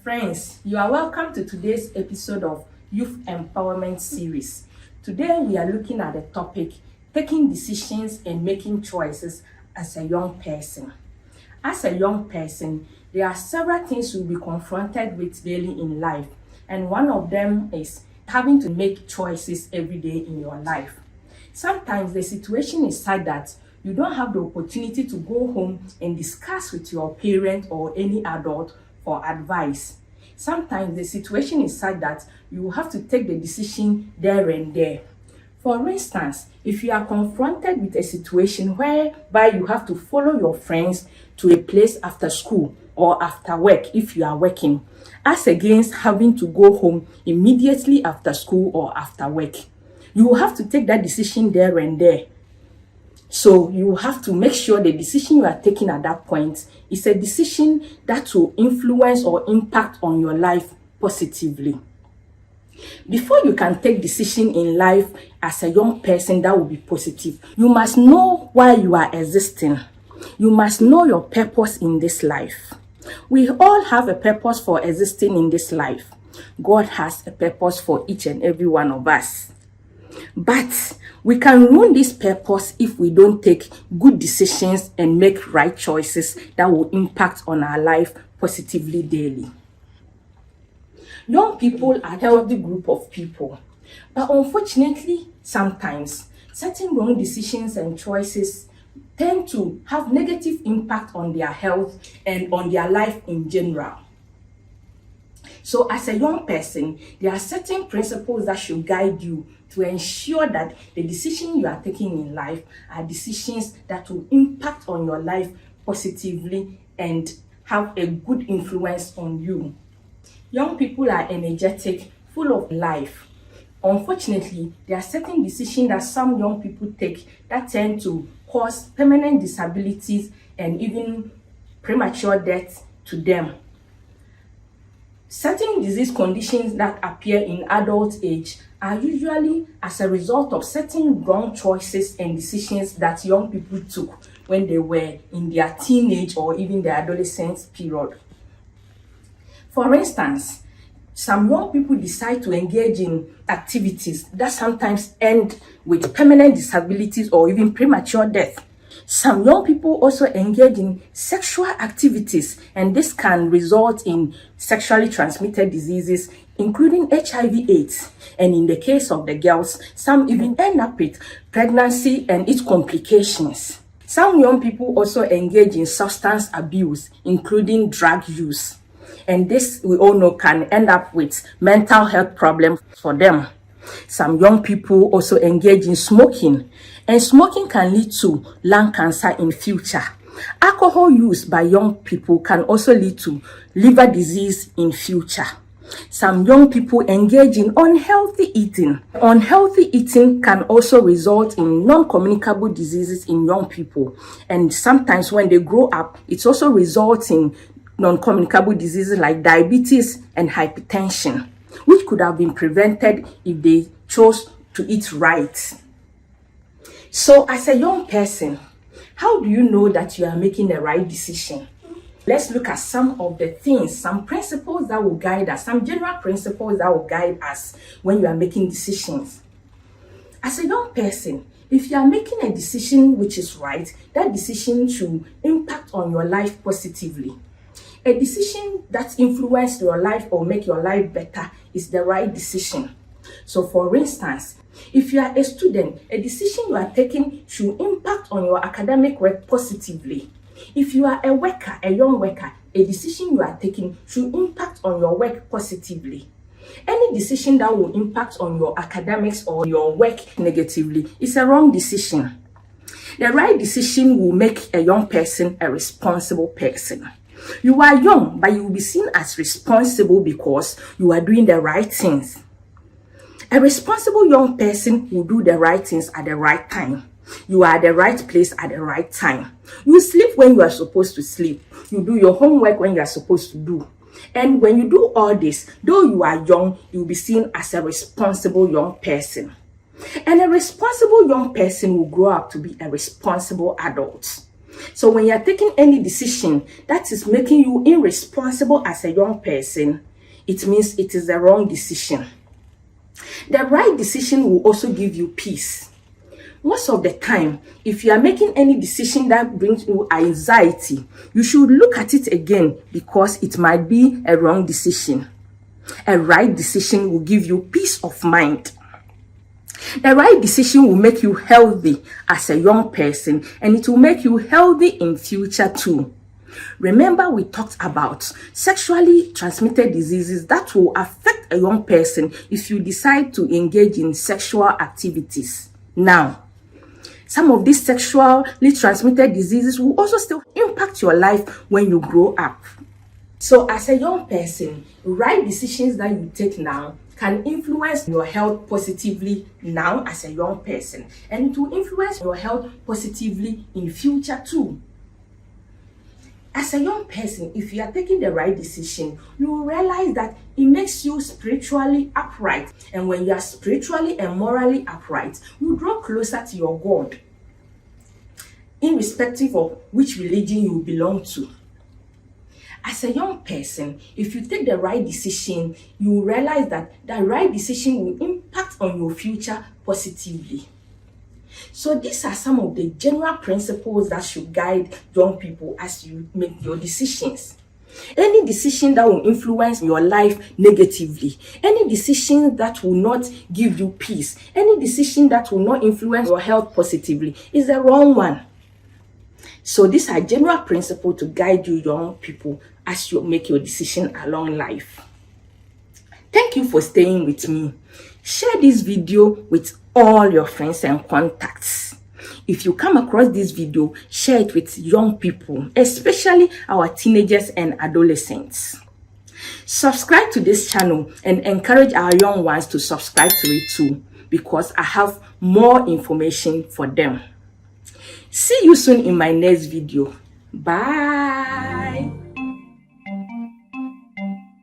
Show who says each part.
Speaker 1: Friends, you are welcome to today's episode of Youth Empowerment Series. Today we are looking at the topic, taking decisions and making choices as a young person. As a young person, there are several things you'll be confronted with daily in life, and one of them is having to make choices every day in your life. Sometimes the situation is such that you don't have the opportunity to go home and discuss with your parent or any adult for advice. Sometimes the situation is such that you have to take the decision there and there. For instance, if you are confronted with a situation whereby you have to follow your friends to a place after school or after work if you are working, as against having to go home immediately after school or after work, you will have to take that decision there and there. So you have to make sure the decision you are taking at that point is a decision that will influence or impact on your life positively. Before you can take decision in life as a young person that will be positive, you must know why you are existing. You must know your purpose in this life. We all have a purpose for existing in this life. God has a purpose for each and every one of us. But we can ruin this purpose if we don't take good decisions and make right choices that will impact on our life positively daily. Young people are a healthy group of people, but unfortunately, sometimes certain wrong decisions and choices tend to have negative impact on their health and on their life in general. So as a young person, there are certain principles that should guide you to ensure that the decisions you are taking in life are decisions that will impact on your life positively and have a good influence on you. Young people are energetic, full of life. Unfortunately, there are certain decisions that some young people take that tend to cause permanent disabilities and even premature death to them. Certain disease conditions that appear in adult age are usually as a result of certain wrong choices and decisions that young people took when they were in their teenage or even their adolescence period. For instance, some young people decide to engage in activities that sometimes end with permanent disabilities or even premature death. Some young people also engage in sexual activities, and this can result in sexually transmitted diseases, including HIV/AIDS. And in the case of the girls, some even end up with pregnancy and its complications. Some young people also engage in substance abuse, including drug use. And this, we all know, can end up with mental health problems for them. Some young people also engage in smoking, and smoking can lead to lung cancer in future. Alcohol use by young people can also lead to liver disease in future. Some young people engage in unhealthy eating. Unhealthy eating can also result in non-communicable diseases in young people. And sometimes when they grow up, it also results in non-communicable diseases like diabetes and hypertension, which could have been prevented if they chose to eat right. So as a young person, how do you know that you are making the right decision? Let's look at some of the things, some principles that will guide us, some general principles that will guide us when you are making decisions. As a young person, if you are making a decision which is right, that decision should impact on your life positively. A decision that influences your life or make your life better is the right decision. So for instance, if you are a student, a decision you are taking should impact on your academic work positively. If you are a worker, a young worker, a decision you are taking should impact on your work positively. Any decision that will impact on your academics or your work negatively is a wrong decision. The right decision will make a young person a responsible person. You are young, but you will be seen as responsible because you are doing the right things. A responsible young person will do the right things at the right time. You are at the right place at the right time. You sleep when you are supposed to sleep. You do your homework when you are supposed to do. And when you do all this, though you are young, you will be seen as a responsible young person. And a responsible young person will grow up to be a responsible adult. So when you're taking any decision that is making you irresponsible as a young person, it means it is the wrong decision. The right decision will also give you peace. Most of the time, if you are making any decision that brings you anxiety, you should look at it again because it might be a wrong decision. A right decision will give you peace of mind. The right decision will make you healthy as a young person, and it will make you healthy in future too. Remember, we talked about sexually transmitted diseases that will affect a young person if you decide to engage in sexual activities. Now, some of these sexually transmitted diseases will also still impact your life when you grow up. So as a young person, right decisions that you take now can influence your health positively now as a young person, and it will influence your health positively in future too. As a young person, if you are taking the right decision, you will realize that it makes you spiritually upright. And when you are spiritually and morally upright, you draw closer to your God, irrespective of which religion you belong to. As a young person, if you take the right decision, you will realize that the right decision will impact on your future positively. So these are some of the general principles that should guide young people as you make your decisions. Any decision that will influence your life negatively, any decision that will not give you peace, any decision that will not influence your health positively is the wrong one. So these are general principles to guide you young people as you make your decision along life. Thank you for staying with me. Share this video with all your friends and contacts. If you come across this video, share it with young people, especially our teenagers and adolescents. Subscribe to this channel and encourage our young ones to subscribe to it too, because I have more information for them. See you soon in my next video. Bye.